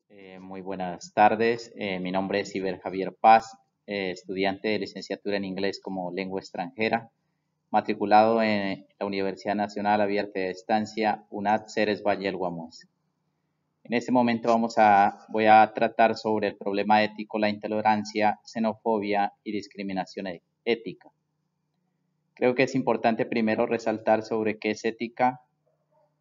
Muy buenas tardes. Mi nombre es Iber Javier Paz, estudiante de licenciatura en inglés como lengua extranjera, matriculado en la Universidad Nacional Abierta de Estancia, UNAD Ceres Valle del Guamués. En este momento voy a tratar sobre el problema ético, la intolerancia, xenofobia y discriminación ética. Creo que es importante primero resaltar sobre qué es ética.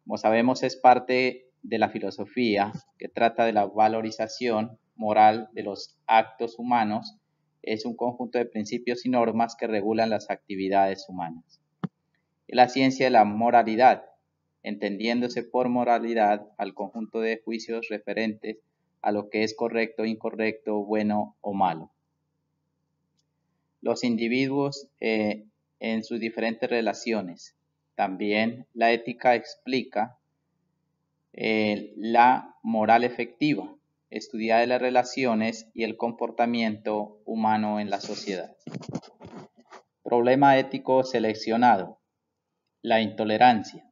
Como sabemos, es parte de la filosofía que trata de la valorización moral de los actos humanos. Es un conjunto de principios y normas que regulan las actividades humanas. Es la ciencia de la moralidad, entendiéndose por moralidad al conjunto de juicios referentes a lo que es correcto, incorrecto, bueno o malo. Los individuos en sus diferentes relaciones. También la ética explica la moral efectiva, estudiar de las relaciones y el comportamiento humano en la sociedad. Problema ético seleccionado, la intolerancia.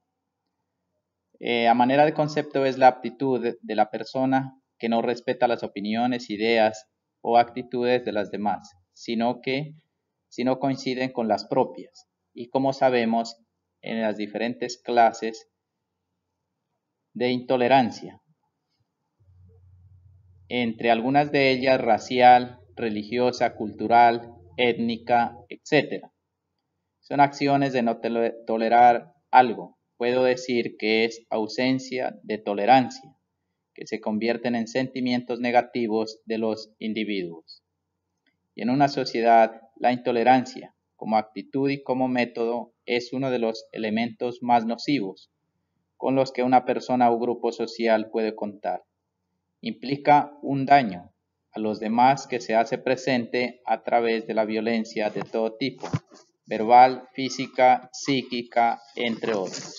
A manera de concepto es la aptitud de la persona que no respeta las opiniones, ideas o actitudes de las demás, si no coinciden con las propias. Y como sabemos, en las diferentes clases de intolerancia, entre algunas de ellas racial, religiosa, cultural, étnica, etc. Son acciones de no tolerar algo. Puedo decir que es ausencia de tolerancia, que se convierten en sentimientos negativos de los individuos. Y en una sociedad, la intolerancia, como actitud y como método, es uno de los elementos más nocivos con los que una persona o grupo social puede contar. Implica un daño a los demás que se hace presente a través de la violencia de todo tipo, verbal, física, psíquica, entre otros.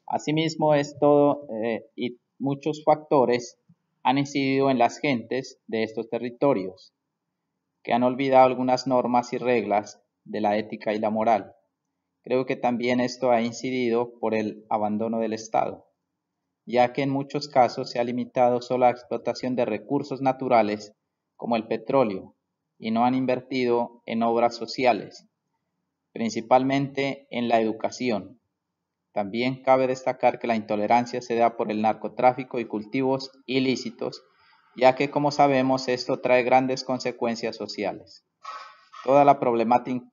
Asimismo, esto y muchos factores han incidido en las gentes de estos territorios, que han olvidado algunas normas y reglas de la ética y la moral. Creo que también esto ha incidido por el abandono del Estado, ya que en muchos casos se ha limitado solo a la explotación de recursos naturales como el petróleo y no han invertido en obras sociales, principalmente en la educación. También cabe destacar que la intolerancia se da por el narcotráfico y cultivos ilícitos, ya que como sabemos esto trae grandes consecuencias sociales. Toda la problemática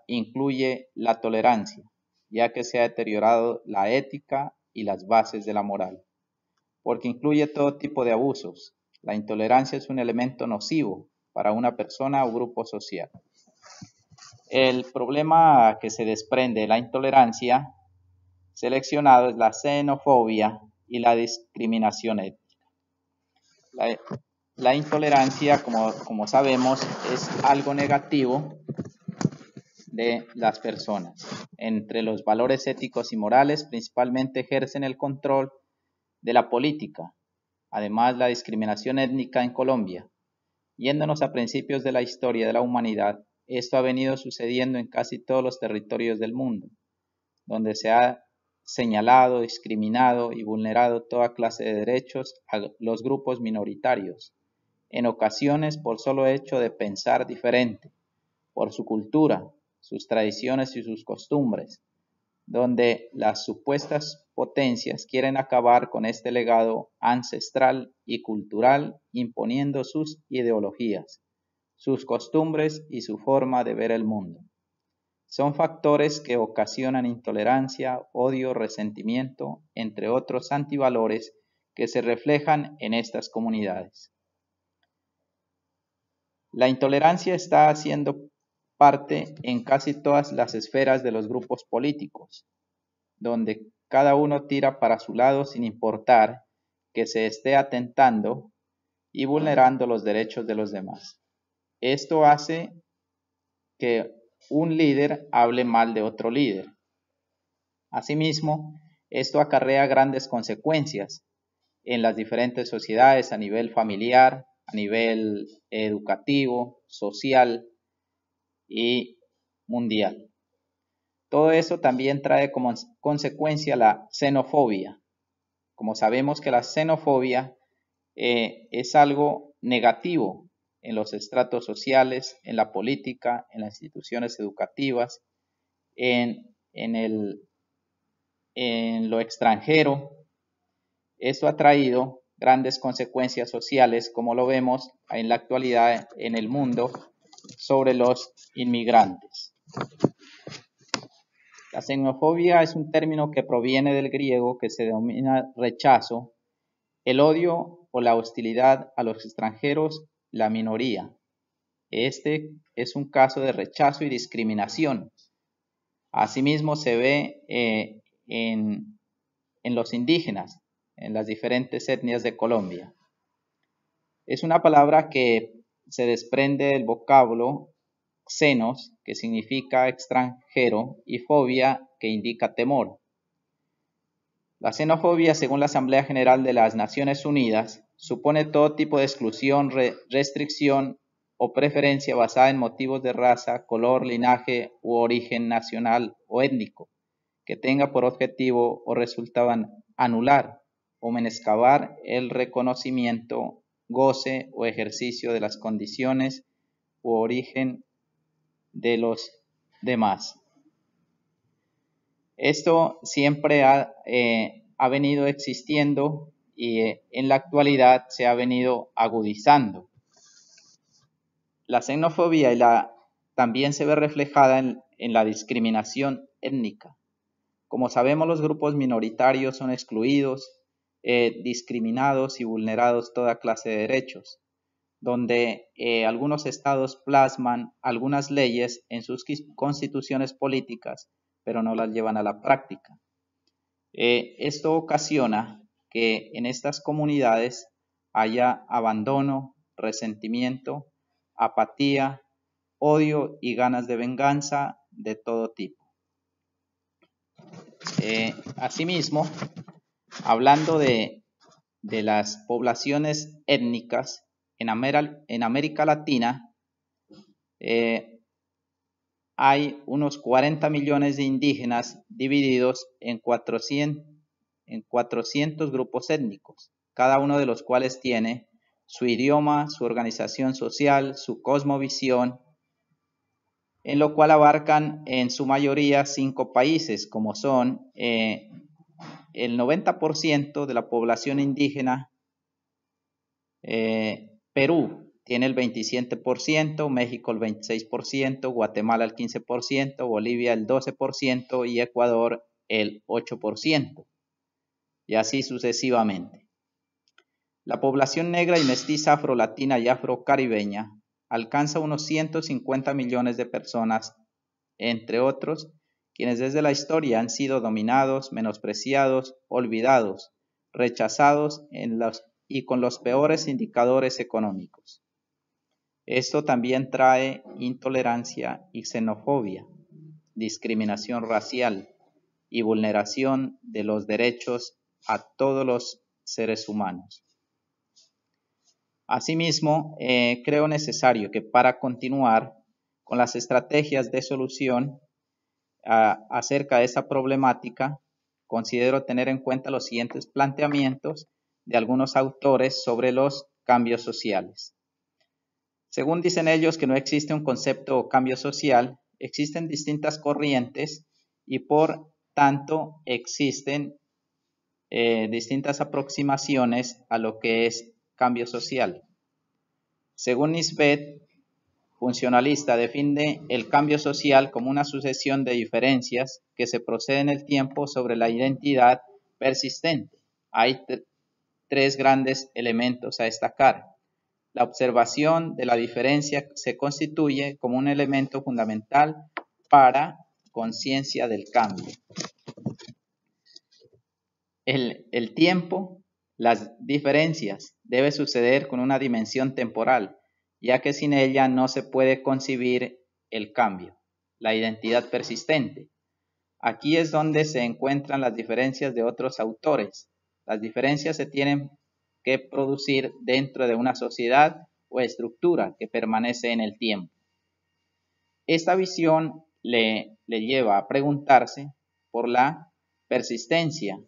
incluye la tolerancia, ya que se ha deteriorado la ética y las bases de la moral, porque incluye todo tipo de abusos. La intolerancia es un elemento nocivo para una persona o grupo social. El problema que se desprende de la intolerancia seleccionado es la xenofobia y la discriminación étnica. La intolerancia, como sabemos, es algo negativo de las personas. Entre los valores éticos y morales, principalmente ejercen el control de la política. Además, la discriminación étnica en Colombia. Yéndonos a principios de la historia de la humanidad, esto ha venido sucediendo en casi todos los territorios del mundo, donde se ha señalado, discriminado y vulnerado toda clase de derechos a los grupos minoritarios, en ocasiones por solo hecho de pensar diferente, por su cultura, sus tradiciones y sus costumbres, donde las supuestas potencias quieren acabar con este legado ancestral y cultural imponiendo sus ideologías, sus costumbres y su forma de ver el mundo. Son factores que ocasionan intolerancia, odio, resentimiento, entre otros antivalores que se reflejan en estas comunidades. La intolerancia está haciendo parte en casi todas las esferas de los grupos políticos, donde cada uno tira para su lado sin importar que se esté atentando y vulnerando los derechos de los demás. Esto hace que un líder hable mal de otro líder. Asimismo, esto acarrea grandes consecuencias en las diferentes sociedades a nivel familiar, a nivel educativo, social y mundial. Todo eso también trae como consecuencia la xenofobia, Como sabemos que la xenofobia es algo negativo en los estratos sociales, en la política, en las instituciones educativas, en lo extranjero. Esto ha traído grandes consecuencias sociales, como lo vemos en la actualidad en el mundo, sobre los inmigrantes. La xenofobia es un término que proviene del griego que se denomina rechazo, el odio o la hostilidad a los extranjeros, la minoría. Este es un caso de rechazo y discriminación. Asimismo se ve en los indígenas, en las diferentes etnias de Colombia. Es una palabra que se desprende del vocablo xenos, que significa extranjero, y fobia, que indica temor. La xenofobia, según la Asamblea General de las Naciones Unidas, supone todo tipo de exclusión, restricción o preferencia basada en motivos de raza, color, linaje u origen nacional o étnico, que tenga por objetivo o resultado anular o menoscabar el reconocimiento, goce o ejercicio de las condiciones u origen de los demás. Esto siempre ha venido existiendo y en la actualidad se ha venido agudizando. La xenofobia también se ve reflejada en la discriminación étnica. Como sabemos, los grupos minoritarios son excluidos, discriminados y vulnerados toda clase de derechos, donde algunos estados plasman algunas leyes en sus constituciones políticas, pero no las llevan a la práctica. Esto ocasiona que en estas comunidades haya abandono, resentimiento, apatía, odio y ganas de venganza de todo tipo. Asimismo, hablando de las poblaciones étnicas en América Latina, hay unos 40 millones de indígenas divididos en 400 grupos étnicos, cada uno de los cuales tiene su idioma, su organización social, su cosmovisión, en lo cual abarcan en su mayoría 5 países, como son el 90% de la población indígena, Perú tiene el 27%, México el 26%, Guatemala el 15%, Bolivia el 12% y Ecuador el 8%, y así sucesivamente. La población negra y mestiza afrolatina y afrocaribeña alcanza unos 150 millones de personas, entre otros, quienes desde la historia han sido dominados, menospreciados, olvidados, rechazados y con los peores indicadores económicos. Esto también trae intolerancia y xenofobia, discriminación racial y vulneración de los derechos a todos los seres humanos. Asimismo, creo necesario que para continuar con las estrategias de solución acerca de esta problemática, considero tener en cuenta los siguientes planteamientos de algunos autores sobre los cambios sociales. Según dicen ellos que no existe un concepto o cambio social, existen distintas corrientes y por tanto existen distintas aproximaciones a lo que es cambio social. Según Nisbet, funcionalista, define el cambio social como una sucesión de diferencias que se procede en el tiempo sobre la identidad persistente. Hay 3 grandes elementos a destacar. La observación de la diferencia se constituye como un elemento fundamental para conciencia del cambio. El tiempo, las diferencias, debe suceder con una dimensión temporal, ya que sin ella no se puede concebir el cambio, la identidad persistente. Aquí es donde se encuentran las diferencias de otros autores. Las diferencias se tienen que producir dentro de una sociedad o estructura que permanece en el tiempo. Esta visión le lleva a preguntarse por la persistencia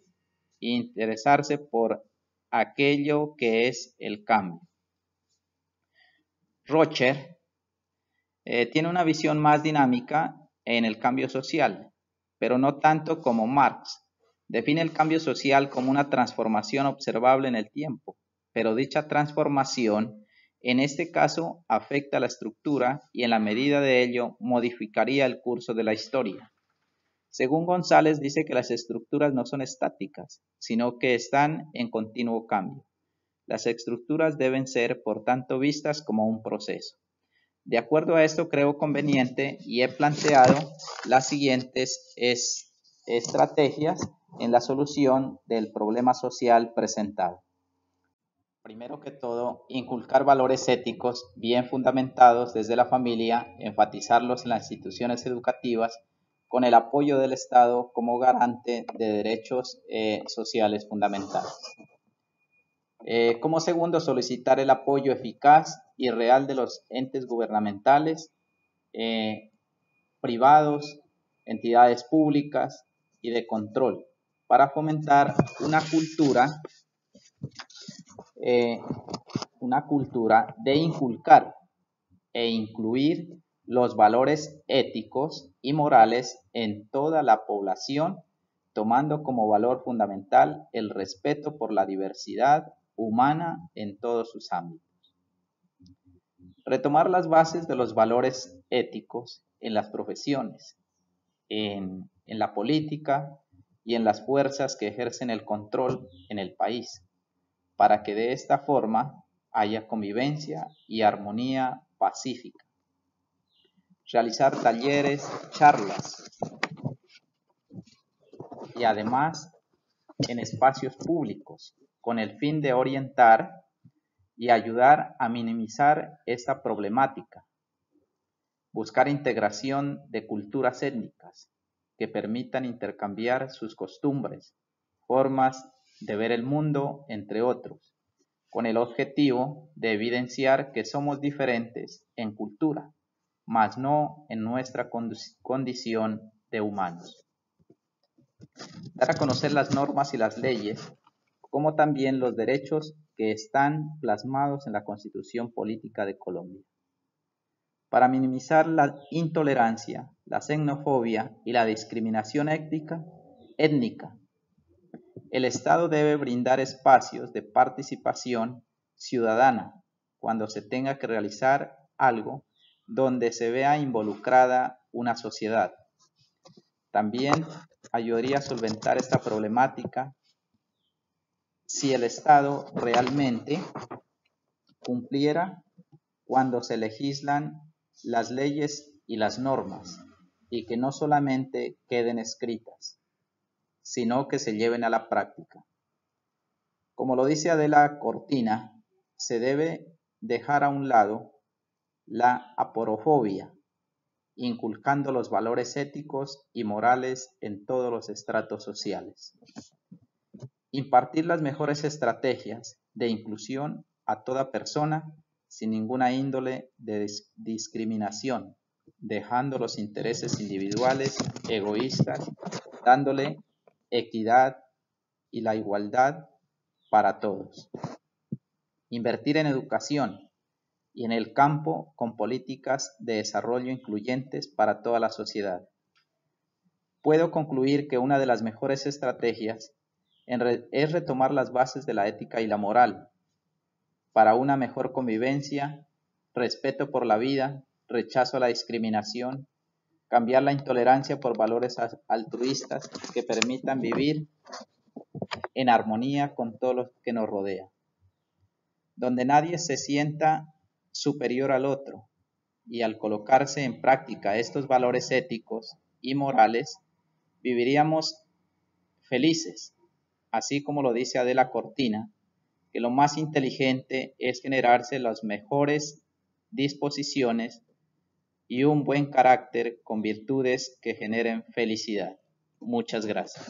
e interesarse por aquello que es el cambio. Rocher tiene una visión más dinámica en el cambio social, pero no tanto como Marx. Define el cambio social como una transformación observable en el tiempo, pero dicha transformación en este caso afecta la estructura y en la medida de ello modificaría el curso de la historia. Según González, dice que las estructuras no son estáticas, sino que están en continuo cambio. Las estructuras deben ser, por tanto, vistas como un proceso. De acuerdo a esto, creo conveniente y he planteado las siguientes estrategias en la solución del problema social presentado. Primero que todo, inculcar valores éticos bien fundamentados desde la familia, enfatizarlos en las instituciones educativas, con el apoyo del Estado como garante de derechos sociales fundamentales. Como segundo, solicitar el apoyo eficaz y real de los entes gubernamentales, privados, entidades públicas y de control, para fomentar una cultura de inculcar e incluir los valores éticos y morales en toda la población, tomando como valor fundamental el respeto por la diversidad humana en todos sus ámbitos. Retomar las bases de los valores éticos en las profesiones, en la política y en las fuerzas que ejercen el control en el país, para que de esta forma haya convivencia y armonía pacífica. Realizar talleres, charlas y además en espacios públicos con el fin de orientar y ayudar a minimizar esta problemática. Buscar integración de culturas étnicas que permitan intercambiar sus costumbres, formas de ver el mundo, entre otros, con el objetivo de evidenciar que somos diferentes en cultura, mas no en nuestra condición de humanos. Dar a conocer las normas y las leyes, como también los derechos que están plasmados en la Constitución Política de Colombia. Para minimizar la intolerancia, la xenofobia y la discriminación étnica, el Estado debe brindar espacios de participación ciudadana cuando se tenga que realizar algo donde se vea involucrada una sociedad. También ayudaría a solventar esta problemática si el Estado realmente cumpliera cuando se legislan las leyes y las normas, y que no solamente queden escritas, sino que se lleven a la práctica. Como lo dice Adela Cortina, se debe dejar a un lado la aporofobia, inculcando los valores éticos y morales en todos los estratos sociales. Impartir las mejores estrategias de inclusión a toda persona sin ninguna índole de discriminación, dejando los intereses individuales egoístas, dándole equidad y la igualdad para todos. Invertir en educación y en el campo con políticas de desarrollo incluyentes para toda la sociedad. Puedo concluir que una de las mejores estrategias es retomar las bases de la ética y la moral para una mejor convivencia, respeto por la vida, rechazo a la discriminación, cambiar la intolerancia por valores altruistas que permitan vivir en armonía con todo lo que nos rodea, donde nadie se sienta superior al otro, y al colocarse en práctica estos valores éticos y morales, viviríamos felices, así como lo dice Adela Cortina, que lo más inteligente es generarse las mejores disposiciones y un buen carácter con virtudes que generen felicidad. Muchas gracias.